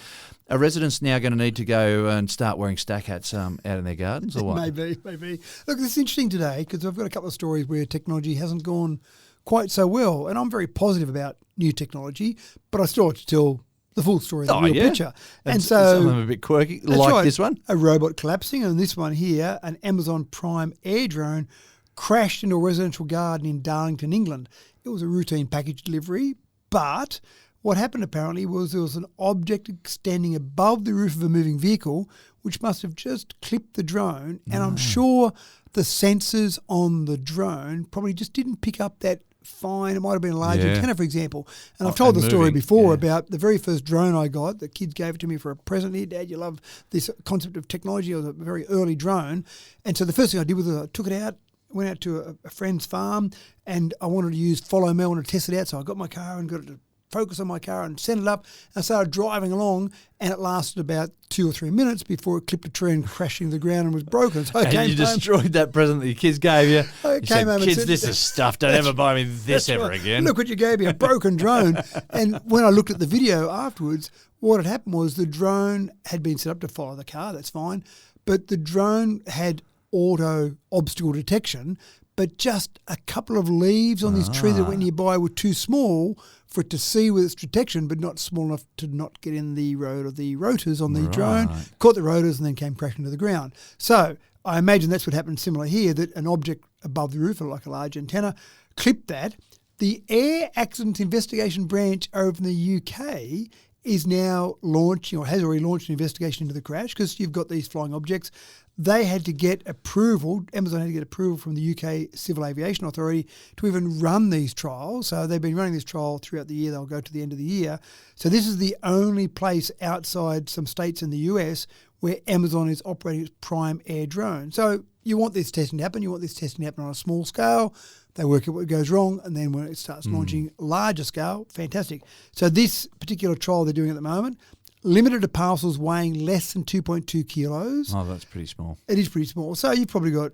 Are residents now going to need to go and start wearing stack hats out in their gardens or what? Maybe. Look, it's interesting today because I've got a couple of stories where technology hasn't gone quite so well, and I'm very positive about new technology, but I still have to tell the full story, the real picture. And so some of them are a bit quirky, like this one. A robot collapsing, and this one here, an Amazon Prime air drone crashed into a residential garden in Darlington, England. It was a routine package delivery, but what happened apparently was there was an object standing above the roof of a moving vehicle which must have just clipped the drone, and I'm sure the sensors on the drone probably just didn't pick up that fine. It might have been a large Yeah. antenna, for example. And I've told the story moving, before yeah. about the very first drone I got. The kids gave it to me for a present. Here, Dad, you love this concept of technology. It was a very early drone. And so the first thing I did was I took it out, went out to a friend's farm, and I wanted to use follow me. I wanted to test it out. So I got my car and got it to focus on my car and sent it up. And I started driving along, and it lasted about 2 or 3 minutes before it clipped a tree and crashed into the ground and was broken. So I And came you home. destroyed that present that your kids gave you. I You came said, home and kids, said- this is stuff. Don't ever buy me this That's ever right. again. Look what you gave me, a broken drone. And when I looked at the video afterwards, what had happened was the drone had been set up to follow the car. That's fine. But the drone had auto obstacle detection, but just a couple of leaves on this tree that went nearby were too small for it to see with its detection, but not small enough to not get in the road of the rotors on the drone, caught the rotors and then came crashing to the ground. So I imagine that's what happened similar here, that an object above the roof, like a large antenna, clipped that. The Air Accidents Investigation Branch over in the UK is now launching, or has already launched, an investigation into the crash because you've got these flying objects. They had to get approval, Amazon had to get approval from the UK Civil Aviation Authority to even run these trials. So they've been running this trial throughout the year. They'll go to the end of the year. So this is the only place outside some states in the US where Amazon is operating its prime air drone. So you want this testing to happen. You want this testing to happen on a small scale. They work out what goes wrong, and then when it starts launching larger scale, fantastic. So this particular trial they're doing at the moment, limited to parcels weighing less than 2.2 kilos. Oh, that's pretty small. It is pretty small. So you've probably got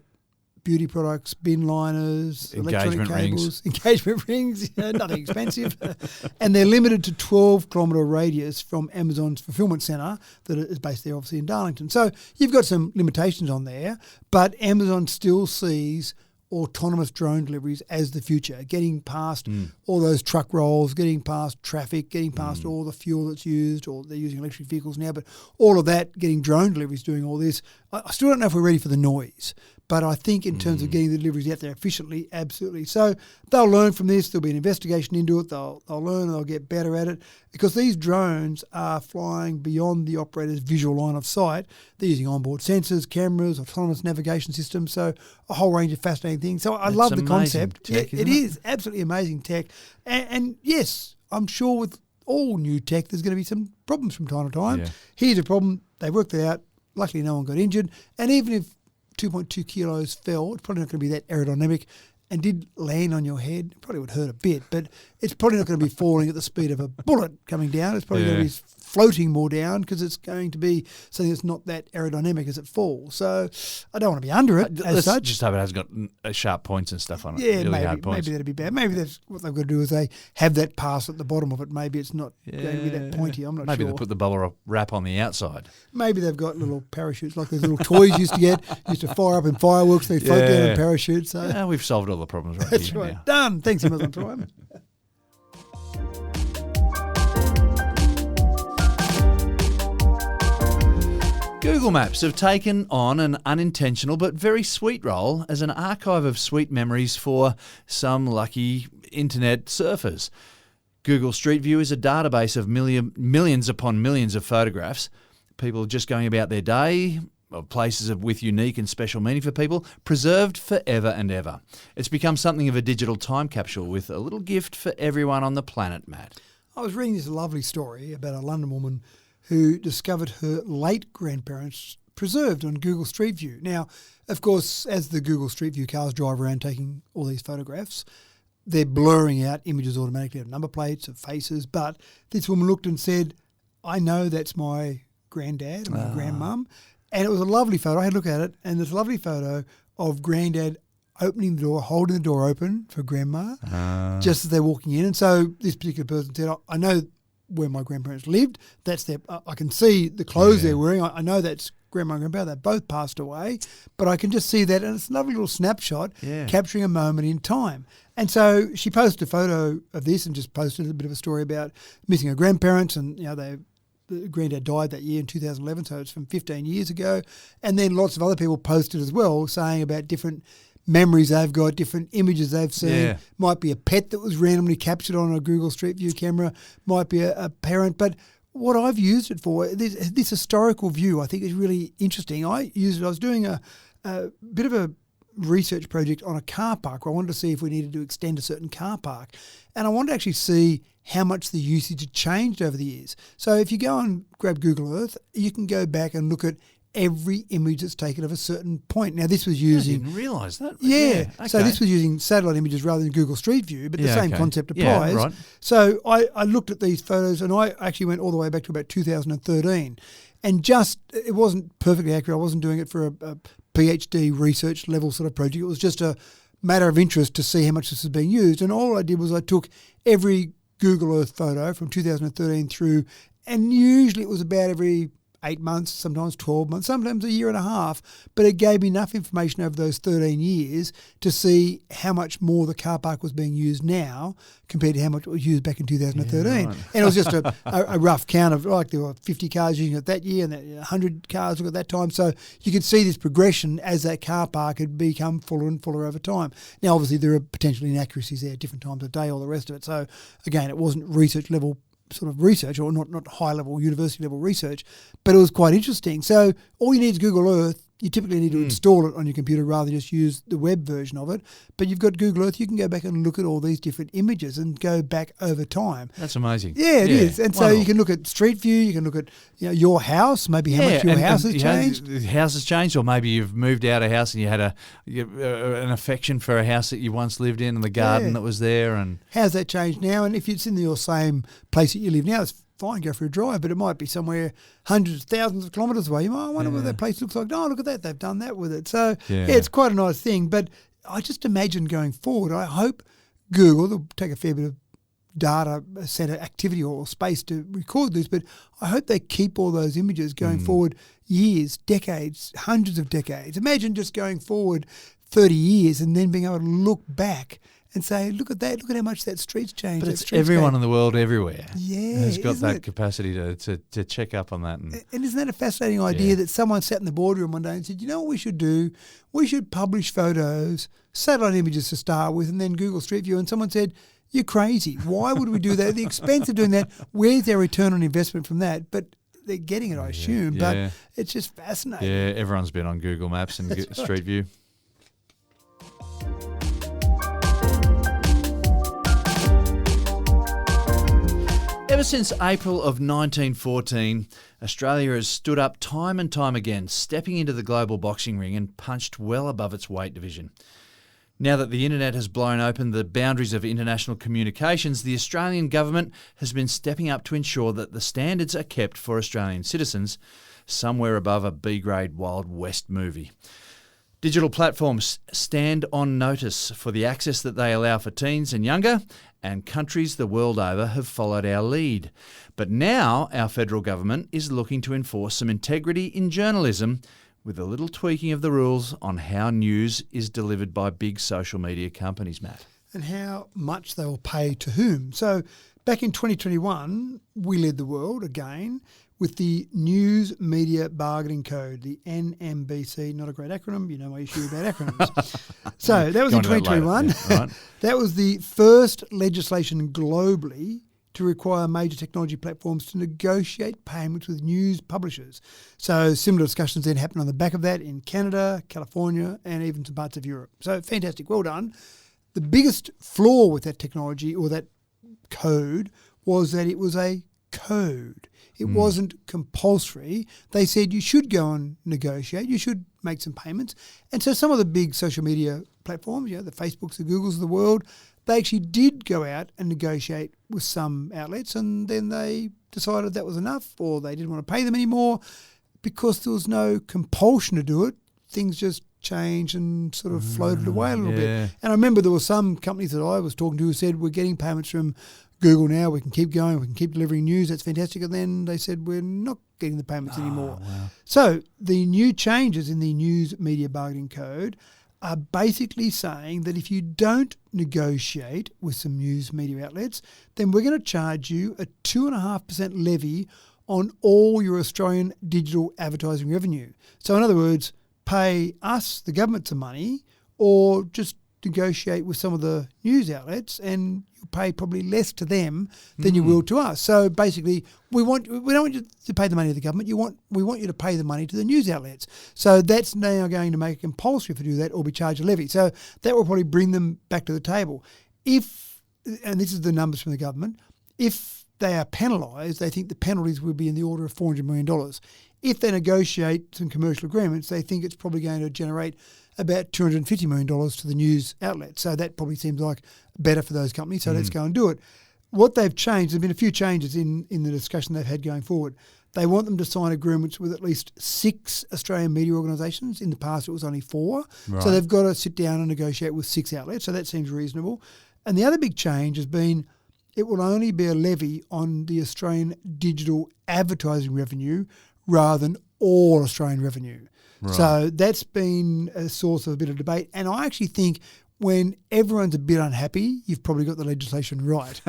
beauty products, bin liners, electronic Engagement cables, rings. engagement rings, nothing expensive. And they're limited to 12-kilometre radius from Amazon's fulfillment centre that is based there obviously in Darlington. So you've got some limitations on there, but Amazon still sees autonomous drone deliveries as the future, getting past all those truck rolls, getting past traffic, getting past all the fuel that's used, or they're using electric vehicles now, but all of that, getting drone deliveries, doing all this. I still don't know if we're ready for the noise, but I think in terms of getting the deliveries out there efficiently, absolutely. So they'll learn from this. There'll be an investigation into it. They'll learn and they'll get better at it because these drones are flying beyond the operator's visual line of sight. They're using onboard sensors, cameras, autonomous navigation systems, so a whole range of fascinating things. So I love the amazing concept. tech, It isn't it? is absolutely amazing tech. And yes, I'm sure with all new tech, there's going to be some problems from time to time. Yeah. Here's a problem. They worked it out. Luckily, no one got injured. And even if 2.2 kilos fell, it's probably not going to be that aerodynamic and did land on your head. It probably would hurt a bit, but it's probably not going to be falling at the speed of a bullet coming down. It's probably going to be floating more down because it's going to be something that's not that aerodynamic as it falls. So I don't want to be under it as Let's such. just hope it has got sharp points and stuff on it. Yeah, really hard maybe points. that'd be bad. Maybe that's what they've got to do is they have that pass at the bottom of it. Maybe it's not going to be that pointy. I'm not Maybe sure. they put the bubble wrap on the outside. Maybe they've got little parachutes like those little toys used to get. Used to fire up in fireworks. They float down in parachutes. So Yeah, we've solved all the problems right that's here right. now. Done. Thanks, Amazon Prime. Google Maps have taken on an unintentional but very sweet role as an archive of sweet memories for some lucky internet surfers. Google Street View is a database of millions upon millions of photographs. People just going about their day, of places with unique and special meaning for people, preserved forever and ever. It's become something of a digital time capsule with a little gift for everyone on the planet, Matt. I was reading this lovely story about a London woman who discovered her late grandparents preserved on Google Street View. Now, of course, as the Google Street View cars drive around taking all these photographs, they're blurring out images automatically of number plates, of faces. But this woman looked and said, I know that's my granddad and my grandmum. And it was a lovely photo. I had a look at it, and there's a lovely photo of granddad opening the door, holding the door open for grandma, just as they're walking in. And so this particular person said, I know where my grandparents lived. That's their. I can see the clothes they're wearing. I know that's grandma and grandpa. They both passed away, but I can just see that, and it's a lovely little snapshot capturing a moment in time. And so she posted a photo of this and just posted a bit of a story about missing her grandparents, and the granddad died that year in 2011, so it's from 15 years ago. And then lots of other people posted as well, saying about different memories they've got, different images they've seen. Yeah. Might be a pet that was randomly captured on a Google Street View camera, might be a parent. But what I've used it for, this historical view, I think is really interesting. I used it, I was doing a bit of a research project on a car park where I wanted to see if we needed to extend a certain car park. And I wanted to actually see how much the usage had changed over the years. So if you go and grab Google Earth, you can go back and look at every image that's taken of a certain point. Now, this was using... I didn't realise that. Yeah. Okay. So this was using satellite images rather than Google Street View, but the same concept applies. Yeah, right. So I looked at these photos and I actually went all the way back to about 2013. And it wasn't perfectly accurate. I wasn't doing it for a PhD research level sort of project. It was just a matter of interest to see how much this is being used. And all I did was I took every Google Earth photo from 2013 through, and usually it was about every 8 months, sometimes 12 months, sometimes a year and a half, but it gave me enough information over those 13 years to see how much more the car park was being used now compared to how much it was used back in 2013. Yeah, right. And it was just a rough count of, like, there were 50 cars using it that year and 100 cars at that time. So you could see this progression as that car park had become fuller and fuller over time. Now, obviously, there are potential inaccuracies there at different times of day, all the rest of it. So, again, it wasn't research level sort of research, or not high level university level research, but it was quite interesting. So all you need is Google Earth. You typically need to install it on your computer rather than just use the web version of it. But you've got Google Earth. You can go back and look at all these different images and go back over time. That's amazing. Yeah, it is. And so you can look at Street View. You can look at your house, maybe how much your house has changed. The house has changed, or maybe you've moved out of a house and you had an affection for a house that you once lived in and the garden that was there. And how's that changed now? And if it's in your same place that you live now, it's fine, go for a drive, but it might be somewhere hundreds, thousands of kilometres away. You might wonder what that place looks like. Oh, look at that, they've done that with it. So, it's quite a nice thing. But I just imagine going forward, I hope Google, they'll take a fair bit of data centre activity or space to record this, but I hope they keep all those images going forward years, decades, hundreds of decades. Imagine just going forward 30 years and then being able to look back and say, look at that, look at how much that street's changed. But it's everyone in the world everywhere has got that it? capacity to check up on that. And isn't that a fascinating idea that someone sat in the boardroom one day and said, you know what we should do? We should publish photos, satellite images to start with, and then Google Street View. And someone said, you're crazy. Why would we do that? The expense of doing that, where's their return on investment from that? But they're getting it, I assume. But it's just fascinating. Yeah, everyone's been on Google Maps and Street View. Ever since April of 1914, Australia has stood up time and time again, stepping into the global boxing ring and punched well above its weight division. Now that the internet has blown open the boundaries of international communications, the Australian government has been stepping up to ensure that the standards are kept for Australian citizens, somewhere above a B-grade Wild West movie. Digital platforms stand on notice for the access that they allow for teens and younger, and countries the world over have followed our lead. But now our federal government is looking to enforce some integrity in journalism with a little tweaking of the rules on how news is delivered by big social media companies, Matt. And how much they will pay to whom. So back in 2021, we led the world again with the News Media Bargaining Code, the NMBC, not a great acronym, you know my issue about acronyms. So that was in 2021. Right. That was the first legislation globally to require major technology platforms to negotiate payments with news publishers. So similar discussions then happened on the back of that in Canada, California, and even some parts of Europe. So fantastic, well done. The biggest flaw with that technology or that code was that it was a code. It wasn't compulsory. They said you should go and negotiate, you should make some payments. And so some of the big social media platforms, the Facebooks, the Googles of the world, they actually did go out and negotiate with some outlets, and then they decided that was enough, or they didn't want to pay them anymore because there was no compulsion to do it. Things just changed and sort of floated away a little bit. And I remember there were some companies that I was talking to who said, we're getting payments from Google now, we can keep going, we can keep delivering news, that's fantastic. And then they said, we're not getting the payments anymore. Wow. So the new changes in the News Media Bargaining Code are basically saying that if you don't negotiate with some news media outlets, then we're going to charge you a 2.5% levy on all your Australian digital advertising revenue. So in other words, pay us, the government, some money, or just negotiate with some of the news outlets and you pay probably less to them than you will to us. So basically, we don't want you to pay the money to the government. We want you to pay the money to the news outlets. So that's now going to make it compulsory to do that or be charged a levy. So that will probably bring them back to the table. And this is the numbers from the government, if they are penalised, they think the penalties will be in the order of $400 million. If they negotiate some commercial agreements, they think it's probably going to generate about $250 million to the news outlet. So that probably seems like better for those companies. So let's go and do it. What they've changed, there's been a few changes in the discussion they've had going forward. They want them to sign agreements with at least 6 Australian media organisations. In the past, it was only 4. Right. So they've got to sit down and negotiate with 6 outlets. So that seems reasonable. And the other big change has been it will only be a levy on the Australian digital advertising revenue rather than all Australian revenue. Right. So that's been a source of a bit of debate. And I actually think when everyone's a bit unhappy, you've probably got the legislation right.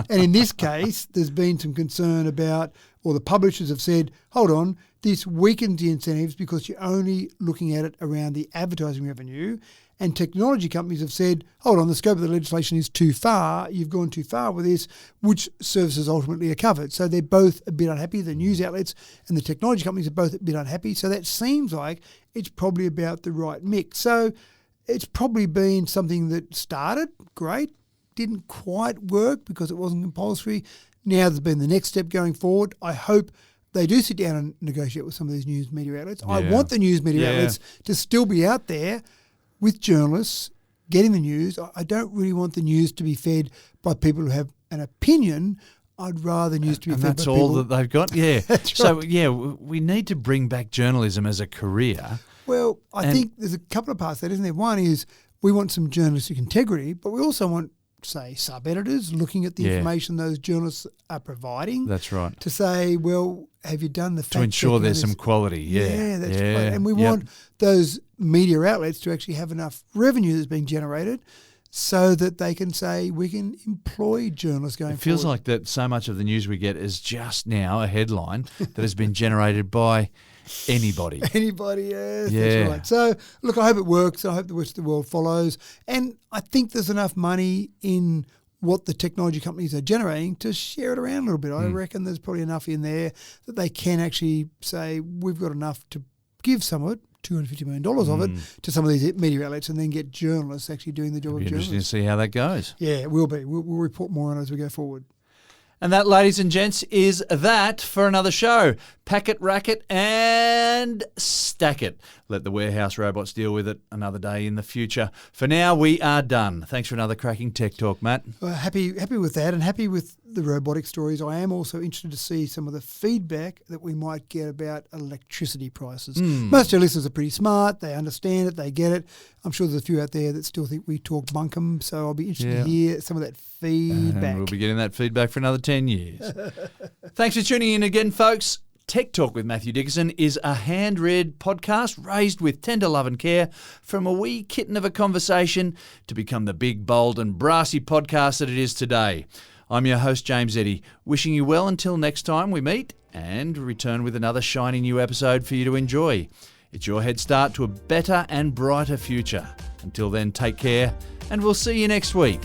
And in this case, there's been some concern about, or the publishers have said, hold on, this weakens the incentives because you're only looking at it around the advertising revenue. And technology companies have said, hold on, the scope of the legislation is too far. You've gone too far with this. Which services ultimately are covered? So they're both a bit unhappy. The news outlets and the technology companies are both a bit unhappy. So that seems like it's probably about the right mix. So it's probably been something that started great, didn't quite work because it wasn't compulsory. Now there's been the next step going forward. I hope they do sit down and negotiate with some of these news media outlets. Yeah. I want the news media outlets to still be out there with journalists getting the news. I don't really want the news to be fed by people who have an opinion. I'd rather news to be fed by people. And that's all that they've got? Yeah. So, right. We need to bring back journalism as a career. Well, I think there's a couple of parts to that, isn't there? One is we want some journalistic integrity, but we also want, say, sub-editors looking at the information those journalists are providing. That's right. To say, well, have you done the fact to ensure there's some quality, Yeah, that's right. And we want those media outlets to actually have enough revenue that's being generated so that they can say we can employ journalists going forward. It feels like that so much of the news we get is just now a headline that has been generated by anybody. Anybody, yes, that's right. So, look, I hope it works. I hope the rest of the world follows. And I think there's enough money in what the technology companies are generating to share it around a little bit. I reckon there's probably enough in there that they can actually say we've got enough to give some of it, $250 million of it, to some of these media outlets and then get journalists actually doing the job of journalists. Interesting to see how that goes. Yeah, it will be. We'll report more on it as we go forward. And that, ladies and gents, is that for another show. Pack it, rack it, and stack it. Let the warehouse robots deal with it another day in the future. For now, we are done. Thanks for another cracking Tech Talk, Matt. Happy with that and happy with the robotic stories. I am also interested to see some of the feedback that we might get about electricity prices. Most of our listeners are pretty smart. They understand it. They get it. I'm sure there's a few out there that still think we talk bunkum, so I'll be interested to hear some of that feedback. And we'll be getting that feedback for another 10 years. Thanks for tuning in again, folks. Tech Talk with Matthew Dickinson is a hand-read podcast raised with tender love and care from a wee kitten of a conversation to become the big, bold and brassy podcast that it is today. I'm your host, James Eddy, wishing you well until next time we meet and return with another shiny new episode for you to enjoy. It's your head start to a better and brighter future. Until then, take care and we'll see you next week.